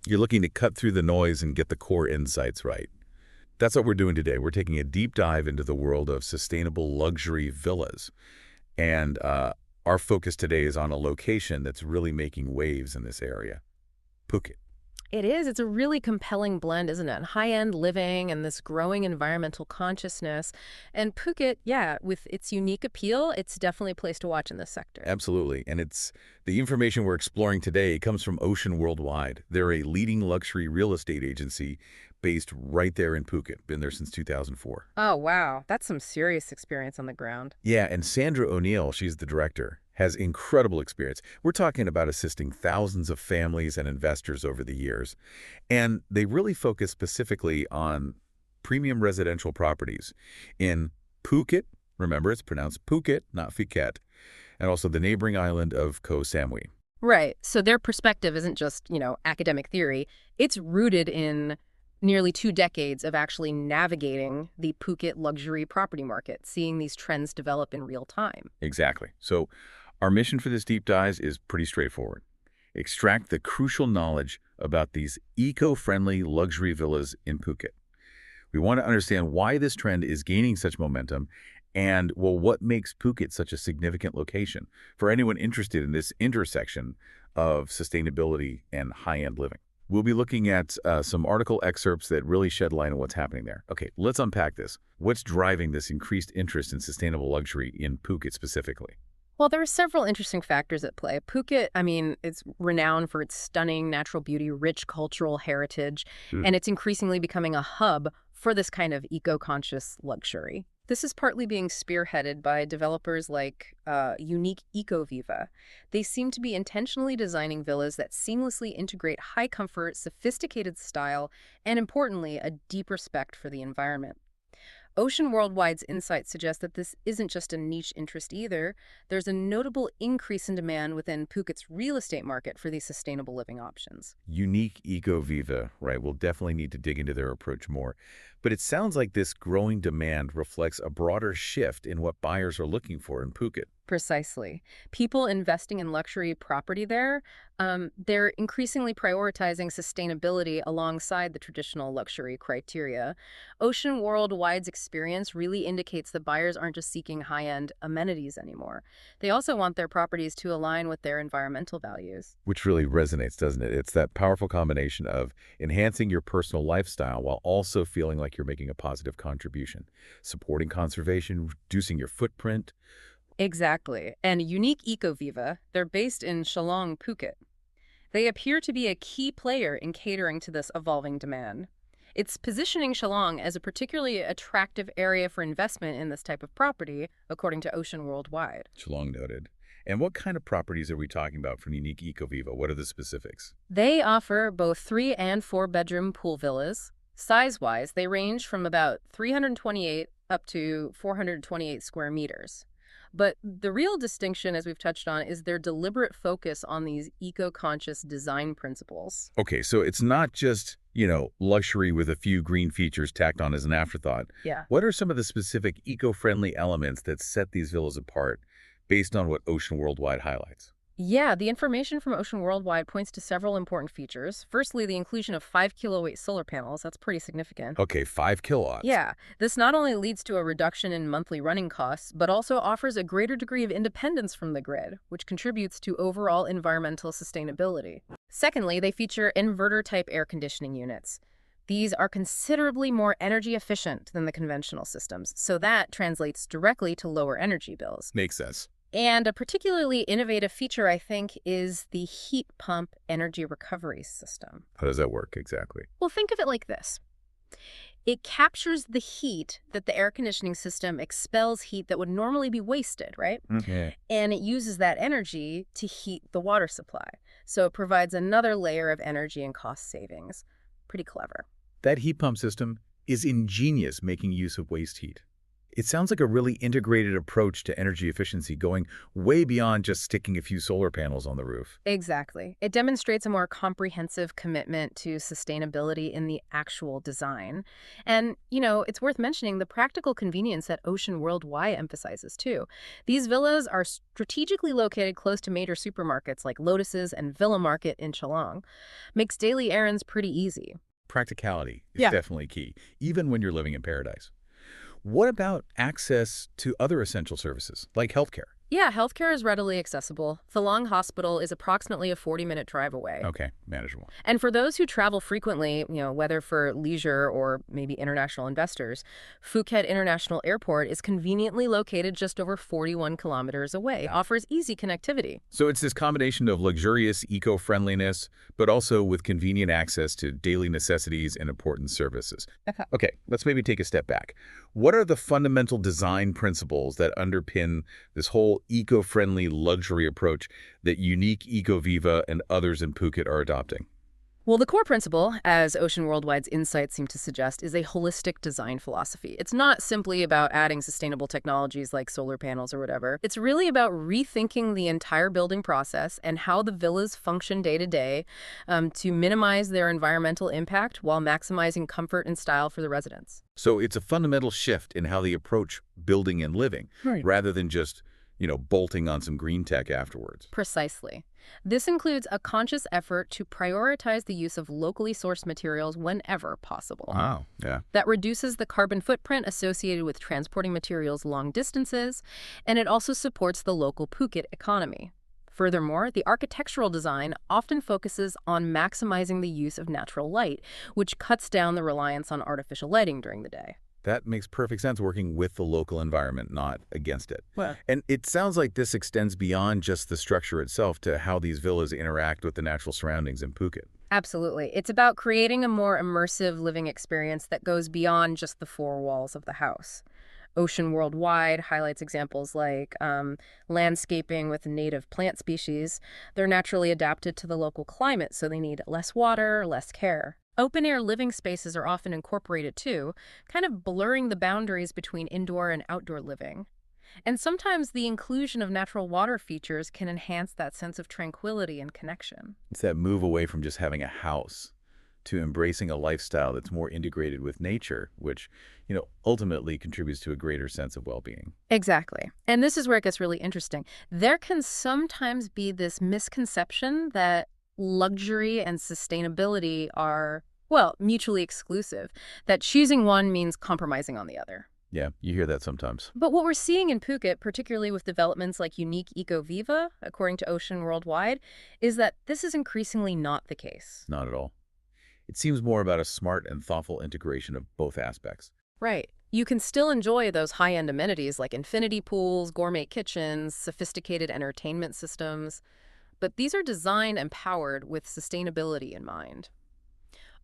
You're looking to cut through the noise and get the core insights right. That's what we're doing today. We're taking a deep dive into the world of sustainable luxury villas. And our focus today is on a location that's really making waves in this area, Phuket. It is. It's a really compelling blend, isn't it? High-end living and this growing environmental consciousness. And Phuket, yeah, with its unique appeal, it's definitely a place to watch in this sector. Absolutely. And it's the information we're exploring today comes from Ocean Worldwide. They're a leading luxury real estate agency based right there in Phuket. Been there since 2004. Oh, wow. That's some serious experience on the ground. Yeah, and Sandra O'Neill, she's the director, has incredible experience. We're talking about assisting thousands of families and investors over the years. And they really focus specifically on premium residential properties in Phuket. Remember, it's pronounced Phuket, not Phuket. And also the neighboring island of Koh Samui. Right. So their perspective isn't just, academic theory. It's rooted in nearly 2 decades of actually navigating the Phuket luxury property market, seeing these trends develop in real time. Exactly. So our mission for this deep dive is pretty straightforward. Extract the crucial knowledge about these eco-friendly luxury villas in Phuket. We want to understand why this trend is gaining such momentum and, well, what makes Phuket such a significant location for anyone interested in this intersection of sustainability and high-end living. We'll be looking at some article excerpts that really shed light on what's happening there. Okay, let's unpack this. What's driving this increased interest in sustainable luxury in Phuket specifically? Well, there are several interesting factors at play. Phuket, it's renowned for its stunning natural beauty, rich cultural heritage, and it's increasingly becoming a hub for this kind of eco-conscious luxury. This is partly being spearheaded by developers like Unique Eco Viva. They seem to be intentionally designing villas that seamlessly integrate high comfort, sophisticated style, and importantly, a deep respect for the environment. Ocean Worldwide's insights suggest that this isn't just a niche interest either. There's a notable increase in demand within Phuket's real estate market for these sustainable living options. Unique Eco Viva, right? We'll definitely need to dig into their approach more. But it sounds like this growing demand reflects a broader shift in what buyers are looking for in Phuket. Precisely. People investing in luxury property there, they're increasingly prioritizing sustainability alongside the traditional luxury criteria. Ocean Worldwide's experience really indicates that buyers aren't just seeking high-end amenities anymore. They also want their properties to align with their environmental values. Which really resonates, doesn't it? It's that powerful combination of enhancing your personal lifestyle while also feeling like you're making a positive contribution, supporting conservation, reducing your footprint. Exactly. And Unique Eco Viva, they're based in Shillong, Phuket. They appear to be a key player in catering to this evolving demand. It's positioning Shillong as a particularly attractive area for investment in this type of property, according to Ocean Worldwide. Long noted. And what kind of properties are we talking about from Unique Eco Viva? What are the specifics? They offer both 3 and 4 bedroom pool villas. Size-wise, they range from about 328 up to 428 square meters. But the real distinction, as we've touched on, is their deliberate focus on these eco-conscious design principles. Okay, so it's not just, luxury with a few green features tacked on as an afterthought. Yeah. What are some of the specific eco-friendly elements that set these villas apart based on what Ocean Worldwide highlights? Yeah, the information from Ocean Worldwide points to several important features. Firstly, the inclusion of 5 kilowatt solar panels. That's pretty significant. Okay, 5 kilowatts. Yeah, this not only leads to a reduction in monthly running costs, but also offers a greater degree of independence from the grid, which contributes to overall environmental sustainability. Secondly, they feature inverter-type air conditioning units. These are considerably more energy efficient than the conventional systems, so that translates directly to lower energy bills. Makes sense. And a particularly innovative feature, I think, is the heat pump energy recovery system. How does that work exactly? Well, think of it like this. It captures the heat that the air conditioning system expels heat that would normally be wasted, right? Yeah. And it uses that energy to heat the water supply. So it provides another layer of energy and cost savings. Pretty clever. That heat pump system is ingenious, making use of waste heat. It sounds like a really integrated approach to energy efficiency, going way beyond just sticking a few solar panels on the roof. Exactly. It demonstrates a more comprehensive commitment to sustainability in the actual design. And, it's worth mentioning the practical convenience that Ocean Worldwide emphasizes too. These villas are strategically located close to major supermarkets like Lotus's and Villa Market in Geelong. Makes daily errands pretty easy. Practicality is Yeah. definitely key, even when you're living in paradise. What about access to other essential services, like healthcare? Yeah, healthcare is readily accessible. Thalong Hospital is approximately a 40-minute drive away. Okay, manageable. And for those who travel frequently, whether for leisure or maybe international investors, Phuket International Airport is conveniently located just over 41 kilometers away, offers easy connectivity. So it's this combination of luxurious eco-friendliness, but also with convenient access to daily necessities and important services. Okay. Okay, let's maybe take a step back. What are the fundamental design principles that underpin this whole eco-friendly luxury approach that Unique Eco Viva and others in Phuket are adopting? Well, the core principle, as Ocean Worldwide's insights seem to suggest, is a holistic design philosophy. It's not simply about adding sustainable technologies like solar panels or whatever. It's really about rethinking the entire building process and how the villas function day to day to minimize their environmental impact while maximizing comfort and style for the residents. So it's a fundamental shift in how they approach building and living, Right. rather than just, bolting on some green tech afterwards. Precisely. This includes a conscious effort to prioritize the use of locally sourced materials whenever possible. Wow. Yeah. That reduces the carbon footprint associated with transporting materials long distances, and it also supports the local Phuket economy. Furthermore, the architectural design often focuses on maximizing the use of natural light, which cuts down the reliance on artificial lighting during the day. That makes perfect sense, working with the local environment, not against it. Well, And it sounds like this extends beyond just the structure itself to how these villas interact with the natural surroundings in Phuket. absolutely. It's about creating a more immersive living experience that goes beyond just the four walls of the house. Ocean Worldwide highlights examples like landscaping with native plant species. They're naturally adapted to the local climate, so they need less water, less care. Open-air living spaces are often incorporated too, kind of blurring the boundaries between indoor and outdoor living. And sometimes the inclusion of natural water features can enhance that sense of tranquility and connection. It's that move away from just having a house to embracing a lifestyle that's more integrated with nature, which, ultimately contributes to a greater sense of well-being. Exactly. And this is where it gets really interesting. There can sometimes be this misconception that luxury and sustainability are, well, mutually exclusive, that choosing one means compromising on the other. Yeah, you hear that sometimes. But what we're seeing in Phuket, particularly with developments like Unique Eco Viva, according to Ocean Worldwide, is that this is increasingly not the case. Not at all. It seems more about a smart and thoughtful integration of both aspects. Right. You can still enjoy those high-end amenities like infinity pools, gourmet kitchens, sophisticated entertainment systems, but these are designed and powered with sustainability in mind.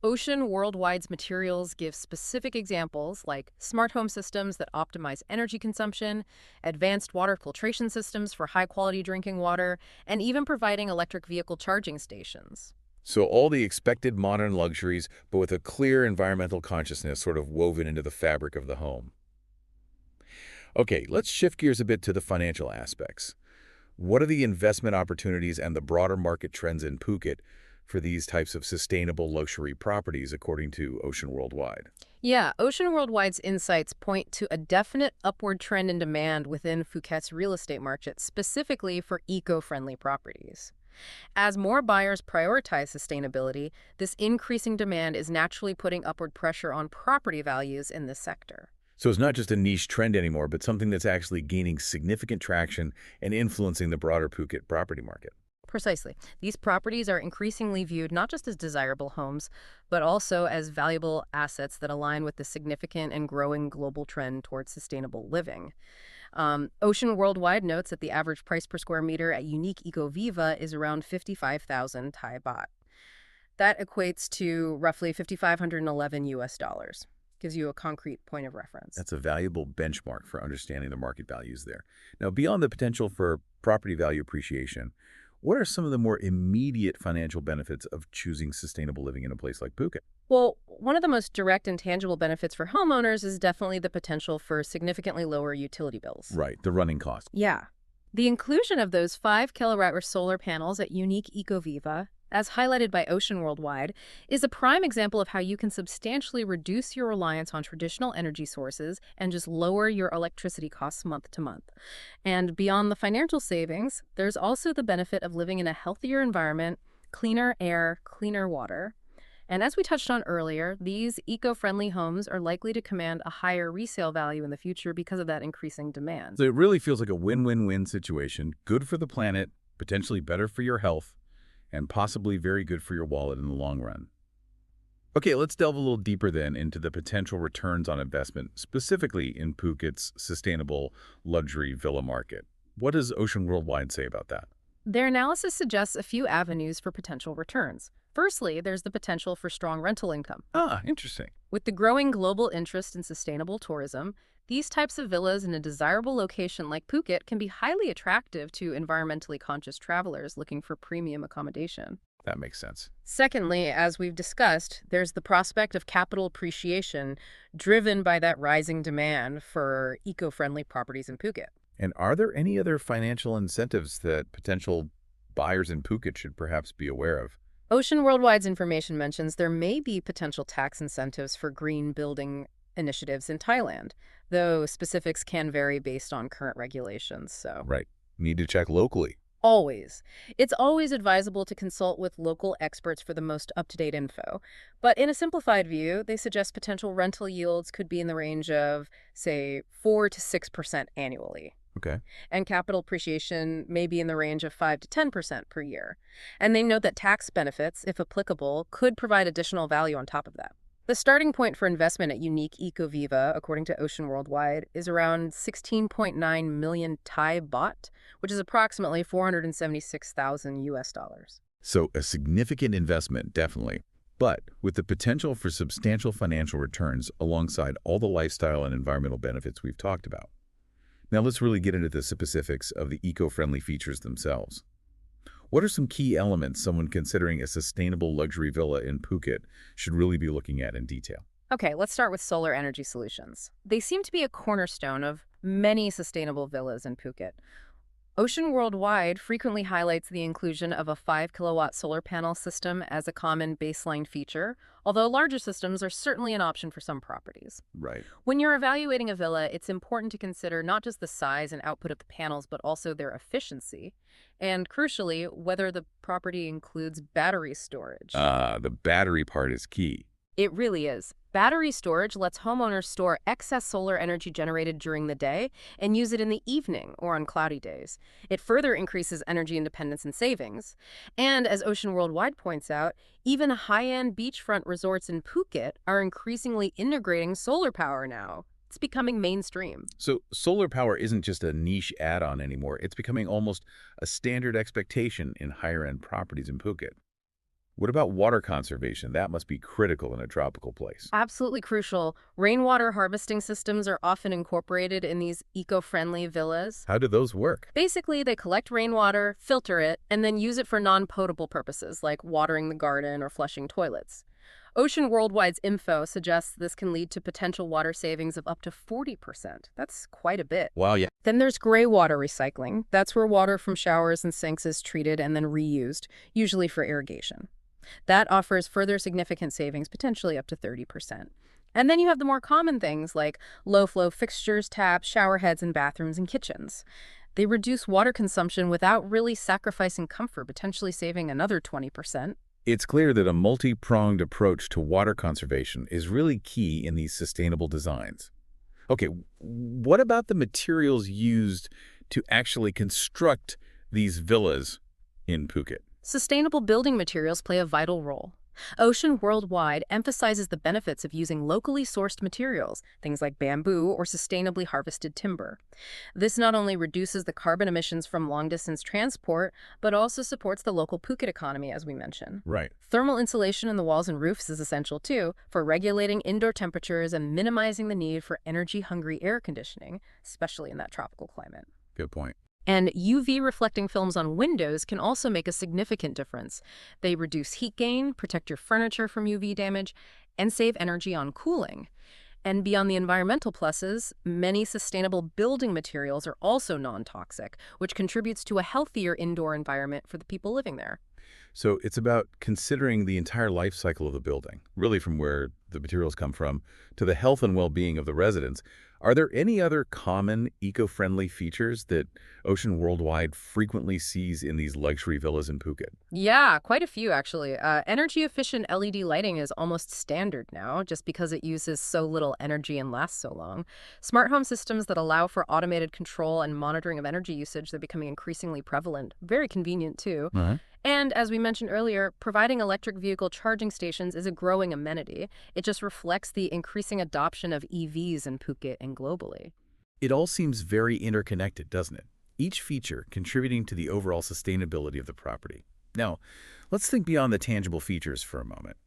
Ocean Worldwide's materials give specific examples like smart home systems that optimize energy consumption, advanced water filtration systems for high-quality drinking water, and even providing electric vehicle charging stations. So all the expected modern luxuries, but with a clear environmental consciousness sort of woven into the fabric of the home. Okay, let's shift gears a bit to the financial aspects. What are the investment opportunities and the broader market trends in Phuket for these types of sustainable luxury properties, according to Ocean Worldwide? Yeah, Ocean Worldwide's insights point to a definite upward trend in demand within Phuket's real estate market, specifically for eco-friendly properties. As more buyers prioritize sustainability, this increasing demand is naturally putting upward pressure on property values in this sector. So it's not just a niche trend anymore, but something that's actually gaining significant traction and influencing the broader Phuket property market. Precisely. These properties are increasingly viewed not just as desirable homes, but also as valuable assets that align with the significant and growing global trend towards sustainable living. Ocean Worldwide notes that the average price per square meter at Unique Eco Viva is around 55,000 Thai baht. That equates to roughly 5,511 US dollars. Gives you a concrete point of reference. That's a valuable benchmark for understanding the market values there. Now, beyond the potential for property value appreciation, what are some of the more immediate financial benefits of choosing sustainable living in a place like Phuket? Well, one of the most direct and tangible benefits for homeowners is definitely the potential for significantly lower utility bills. Right, the running cost. Yeah. The inclusion of those 5 kilowatt solar panels at Unique Eco Viva, as highlighted by Ocean Worldwide, is a prime example of how you can substantially reduce your reliance on traditional energy sources and just lower your electricity costs month to month. And beyond the financial savings, there's also the benefit of living in a healthier environment, cleaner air, cleaner water. And as we touched on earlier, these eco-friendly homes are likely to command a higher resale value in the future because of that increasing demand. So it really feels like a win-win-win situation. Good for the planet, potentially better for your health, and possibly very good for your wallet in the long run. Okay, let's delve a little deeper then into the potential returns on investment, specifically in Phuket's sustainable luxury villa market. What does Ocean Worldwide say about that? Their analysis suggests a few avenues for potential returns. Firstly, there's the potential for strong rental income. Ah, interesting. With the growing global interest in sustainable tourism, these types of villas in a desirable location like Phuket can be highly attractive to environmentally conscious travelers looking for premium accommodation. That makes sense. Secondly, as we've discussed, there's the prospect of capital appreciation driven by that rising demand for eco-friendly properties in Phuket. And are there any other financial incentives that potential buyers in Phuket should perhaps be aware of? Ocean Worldwide's information mentions there may be potential tax incentives for green building initiatives in Thailand, though specifics can vary based on current regulations. So, Right. Need to check locally. always. It's always advisable to consult with local experts for the most up-to-date info. But in a simplified view, they suggest potential rental yields could be in the range of, say, 4 to 6% annually. Okay. And capital appreciation may be in the range of 5 to 10% per year. And they note that tax benefits, if applicable, could provide additional value on top of that. The starting point for investment at Unique Eco Viva, according to Ocean Worldwide, is around 16.9 million Thai baht, which is approximately 476,000 US dollars. So a significant investment, definitely. But with the potential for substantial financial returns alongside all the lifestyle and environmental benefits we've talked about. Now let's really get into the specifics of the eco-friendly features themselves. What are some key elements someone considering a sustainable luxury villa in Phuket should really be looking at in detail? Okay, let's start with solar energy solutions. They seem to be a cornerstone of many sustainable villas in Phuket. Ocean Worldwide frequently highlights the inclusion of a 5 kilowatt solar panel system as a common baseline feature, although larger systems are certainly an option for some properties. Right. When you're evaluating a villa, it's important to consider not just the size and output of the panels, but also their efficiency, and crucially, whether the property includes battery storage. The battery part is key. It really is. Battery storage lets homeowners store excess solar energy generated during the day and use it in the evening or on cloudy days. It further increases energy independence and savings. And as Ocean Worldwide points out, even high-end beachfront resorts in Phuket are increasingly integrating solar power now. It's becoming mainstream. So solar power isn't just a niche add-on anymore. It's becoming almost a standard expectation in higher-end properties in Phuket. What about water conservation? That must be critical in a tropical place. Absolutely crucial. Rainwater harvesting systems are often incorporated in these eco-friendly villas. How do those work? Basically, they collect rainwater, filter it, and then use it for non-potable purposes like watering the garden or flushing toilets. Ocean Worldwide's info suggests this can lead to potential water savings of up to 40%. That's quite a bit. Wow, yeah. Then there's gray water recycling. That's where water from showers and sinks is treated and then reused, usually for irrigation. That offers further significant savings, potentially up to 30%. And then you have the more common things like low-flow fixtures, taps, shower heads, and bathrooms and kitchens. They reduce water consumption without really sacrificing comfort, potentially saving another 20%. It's clear that a multi-pronged approach to water conservation is really key in these sustainable designs. Okay, what about the materials used to actually construct these villas in Phuket? Sustainable building materials play a vital role. Ocean Worldwide emphasizes the benefits of using locally sourced materials, things like bamboo or sustainably harvested timber. This not only reduces the carbon emissions from long-distance transport, but also supports the local Phuket economy, as we mentioned. Right. Thermal insulation in the walls and roofs is essential, too, for regulating indoor temperatures and minimizing the need for energy-hungry air conditioning, especially in that tropical climate. Good point. And UV-reflecting films on windows can also make a significant difference. They reduce heat gain, protect your furniture from UV damage, and save energy on cooling. And beyond the environmental pluses, many sustainable building materials are also non-toxic, which contributes to a healthier indoor environment for the people living there. So it's about considering the entire life cycle of the building, really from where the materials come from to the health and well-being of the residents. Are there any other common eco-friendly features that Ocean Worldwide frequently sees in these luxury villas in Phuket? Yeah, quite a few actually. Energy-efficient LED lighting is almost standard now, just because it uses so little energy and lasts so long. Smart home systems that allow for automated control and monitoring of energy usage, they're becoming increasingly prevalent. Very convenient too. All right. And as we mentioned earlier, providing electric vehicle charging stations is a growing amenity. It just reflects the increasing adoption of EVs in Phuket and globally. It all seems very interconnected, doesn't it? Each feature contributing to the overall sustainability of the property. Now, let's think beyond the tangible features for a moment.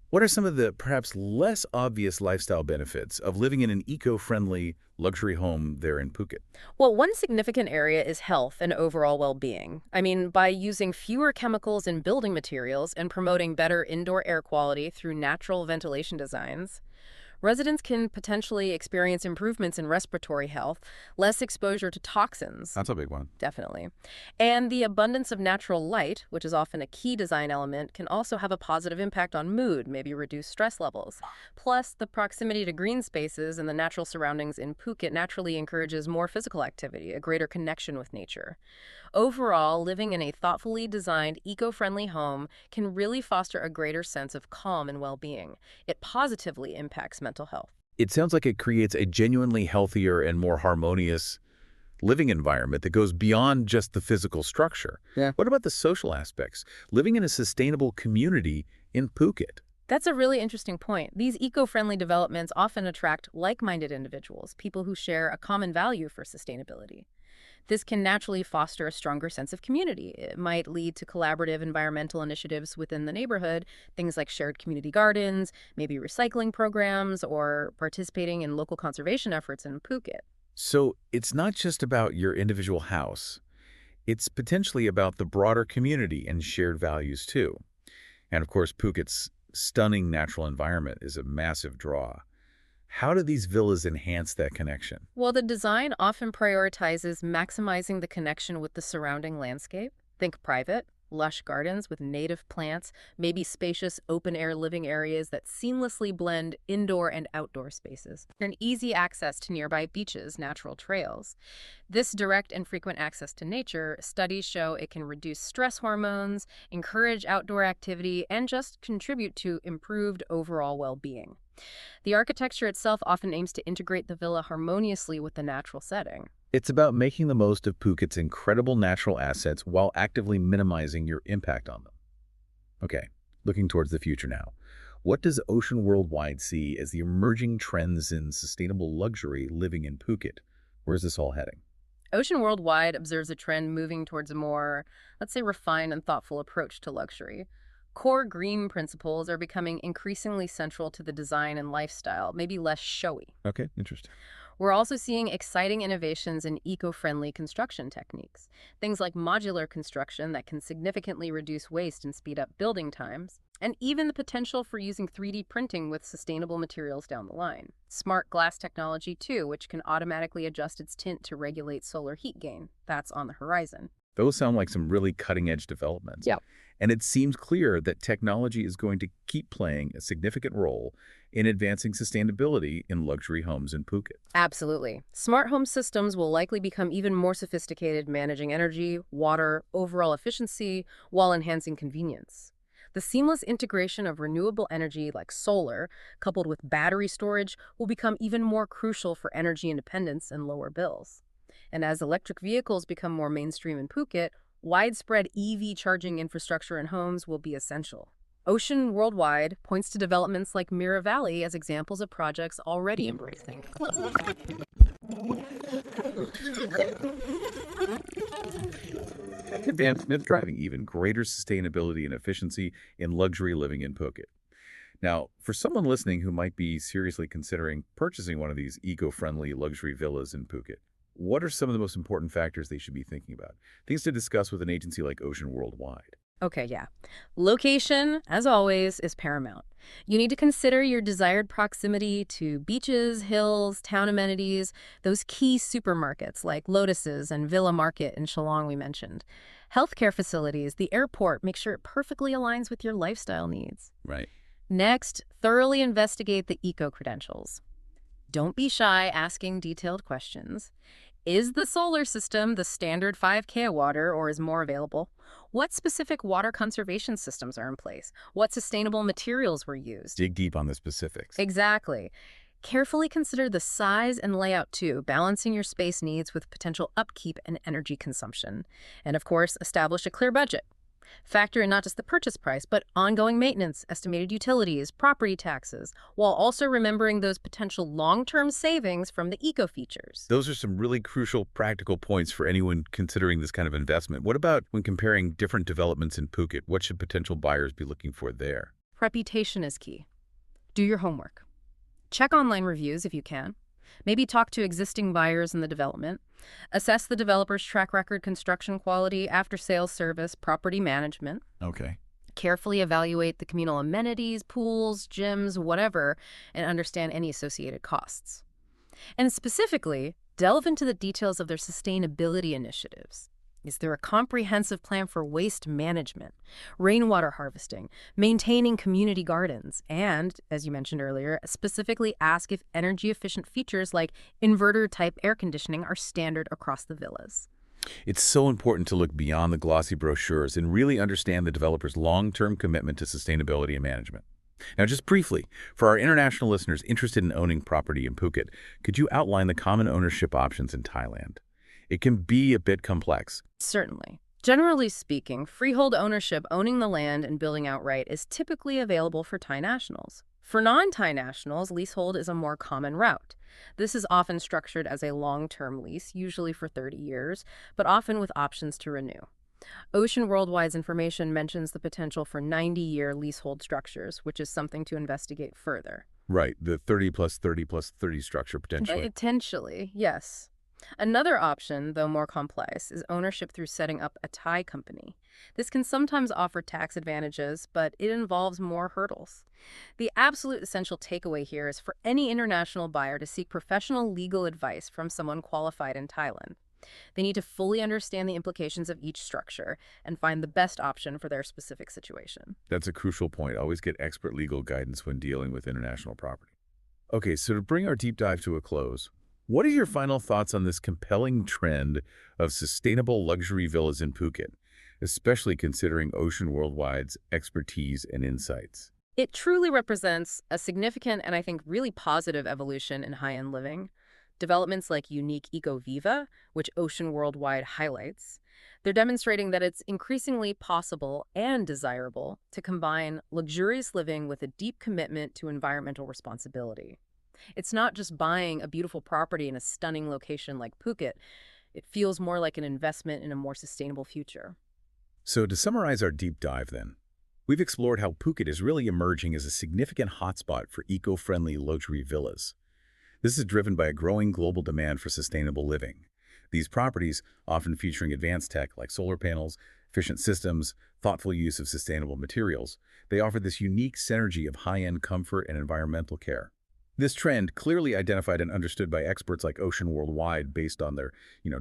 What are some of the perhaps less obvious lifestyle benefits of living in an eco-friendly luxury home there in Phuket? Well, one significant area is health and overall well-being. I mean, by using fewer chemicals in building materials and promoting better indoor air quality through natural ventilation designs, residents can potentially experience improvements in respiratory health, less exposure to toxins, That's a big one. definitely. And the abundance of natural light, which is often a key design element, can also have a positive impact on mood, maybe reduce stress levels. Plus, the proximity to green spaces and the natural surroundings in Phuket naturally encourages more physical activity, a greater connection with nature. Overall, living in a thoughtfully designed, eco-friendly home can really foster a greater sense of calm and well-being. It positively impacts mental health. It sounds like it creates a genuinely healthier and more harmonious living environment that goes beyond just the physical structure. Yeah. What about the social aspects? Living in a sustainable community in Phuket. That's a really interesting point. These eco-friendly developments often attract like-minded individuals, people who share a common value for sustainability. This can naturally foster a stronger sense of community. It might lead to collaborative environmental initiatives within the neighborhood, things like shared community gardens, maybe recycling programs, or participating in local conservation efforts in Phuket. So it's not just about your individual house. It's potentially about the broader community and shared values too. And of course, Phuket's stunning natural environment is a massive draw. How do these villas enhance that connection? Well, the design often prioritizes maximizing the connection with the surrounding landscape. Think private, lush gardens with native plants, maybe spacious open-air living areas that seamlessly blend indoor and outdoor spaces, and easy access to nearby beaches, natural trails. This direct and frequent access to nature, studies show it can reduce stress hormones, encourage outdoor activity, and just contribute to improved overall well-being. The architecture itself often aims to integrate the villa harmoniously with the natural setting. It's about making the most of Phuket's incredible natural assets while actively minimizing your impact on them. Okay, looking towards the future now. What does Ocean Worldwide see as the emerging trends in sustainable luxury living in Phuket? Where's this all heading? Ocean Worldwide observes a trend moving towards a more, let's say, refined and thoughtful approach to luxury. Core green principles are becoming increasingly central to the design and lifestyle, maybe less showy. Okay, interesting. We're also seeing exciting innovations in eco-friendly construction techniques. Things like modular construction that can significantly reduce waste and speed up building times, and even the potential for using 3D printing with sustainable materials down the line. Smart glass technology, too, which can automatically adjust its tint to regulate solar heat gain. That's on the horizon. Those sound like some really cutting-edge developments. Yeah. And it seems clear that technology is going to keep playing a significant role in advancing sustainability in luxury homes in Phuket. Absolutely. Smart home systems will likely become even more sophisticated, managing energy, water, overall efficiency, while enhancing convenience. The seamless integration of renewable energy like solar, coupled with battery storage, will become even more crucial for energy independence and lower bills. And as electric vehicles become more mainstream in Phuket, widespread EV charging infrastructure in homes will be essential. Ocean Worldwide points to developments like Mira Valley as examples of projects already embracing Advancements driving even greater sustainability and efficiency in luxury living in Phuket. Now, for someone listening who might be seriously considering purchasing one of these eco-friendly luxury villas in Phuket, what are some of the most important factors they should be thinking about? Things to discuss with an agency like Ocean Worldwide. Okay, yeah. Location, as always, is paramount. You need to consider your desired proximity to beaches, hills, town amenities, those key supermarkets like Lotus's and Villa Market in Shillong we mentioned. Healthcare facilities, the airport, make sure it perfectly aligns with your lifestyle needs. Right. Next, thoroughly investigate the eco-credentials. Don't be shy asking detailed questions. Is the solar system the standard 5 kW or is more available? What specific water conservation systems are in place? What sustainable materials were used? Dig deep on the specifics. Exactly. Carefully consider the size and layout too, balancing your space needs with potential upkeep and energy consumption. And of course, establish a clear budget. Factor in not just the purchase price, but ongoing maintenance, estimated utilities, property taxes, while also remembering those potential long-term savings from the eco features. Those are some really crucial practical points for anyone considering this kind of investment. What about when comparing different developments in Phuket? What should potential buyers be looking for there? Reputation is key. Do your homework. Check online reviews if you can. Maybe talk to existing buyers in the development. Assess the developer's track record, construction quality, after-sales service, property management. Okay. Carefully evaluate the communal amenities, pools, gyms, whatever, and understand any associated costs. And specifically, delve into the details of their sustainability initiatives. Is there a comprehensive plan for waste management, rainwater harvesting, maintaining community gardens, and, as you mentioned earlier, specifically ask if energy-efficient features like inverter-type air conditioning are standard across the villas? It's so important to look beyond the glossy brochures and really understand the developer's long-term commitment to sustainability and management. Now, just briefly, for our international listeners interested in owning property in Phuket, could you outline the common ownership options in Thailand? It can be a bit complex. Certainly. Generally speaking, freehold ownership, owning the land and building outright, is typically available for Thai nationals. For non-Thai nationals, leasehold is a more common route. This is often structured as a long-term lease, usually for 30 years, but often with options to renew. Ocean Worldwide's information mentions the potential for 90-year leasehold structures, which is something to investigate further. Right, the 30 plus 30 plus 30 structure potentially. Potentially, yes. Another option, though more complex, is ownership through setting up a Thai company. This can sometimes offer tax advantages, but it involves more hurdles. The absolute essential takeaway here is for any international buyer to seek professional legal advice from someone qualified in Thailand. They need to fully understand the implications of each structure and find the best option for their specific situation. That's a crucial point. Always get expert legal guidance when dealing with international property. Okay, so to bring our deep dive to a close, what are your final thoughts on this compelling trend of sustainable luxury villas in Phuket, especially considering Ocean Worldwide's expertise and insights? It truly represents a significant and I think really positive evolution in high-end living. Developments like Unique Eco Viva, which Ocean Worldwide highlights, they're demonstrating that it's increasingly possible and desirable to combine luxurious living with a deep commitment to environmental responsibility. It's not just buying a beautiful property in a stunning location like Phuket. It feels more like an investment in a more sustainable future. So to summarize our deep dive then, we've explored how Phuket is really emerging as a significant hotspot for eco-friendly luxury villas. This is driven by a growing global demand for sustainable living. These properties, often featuring advanced tech like solar panels, efficient systems, thoughtful use of sustainable materials, they offer this unique synergy of high-end comfort and environmental care. This trend, clearly identified and understood by experts like Ocean Worldwide based on their,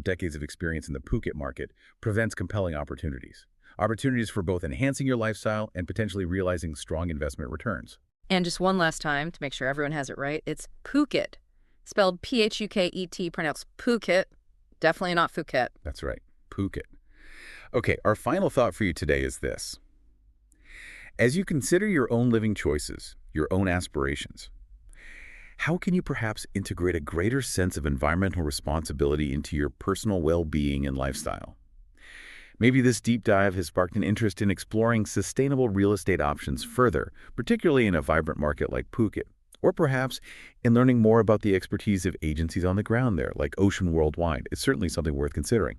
decades of experience in the Phuket market, presents compelling opportunities. Opportunities for both enhancing your lifestyle and potentially realizing strong investment returns. And just one last time to make sure everyone has it right, it's Phuket. Spelled P-H-U-K-E-T, pronounced Phuket. Definitely not Phuket. That's right, Phuket. Okay, our final thought for you today is this. As you consider your own living choices, your own aspirations, how can you perhaps integrate a greater sense of environmental responsibility into your personal well-being and lifestyle? Maybe this deep dive has sparked an interest in exploring sustainable real estate options further, particularly in a vibrant market like Phuket, or perhaps in learning more about the expertise of agencies on the ground there, like Ocean Worldwide. It's certainly something worth considering.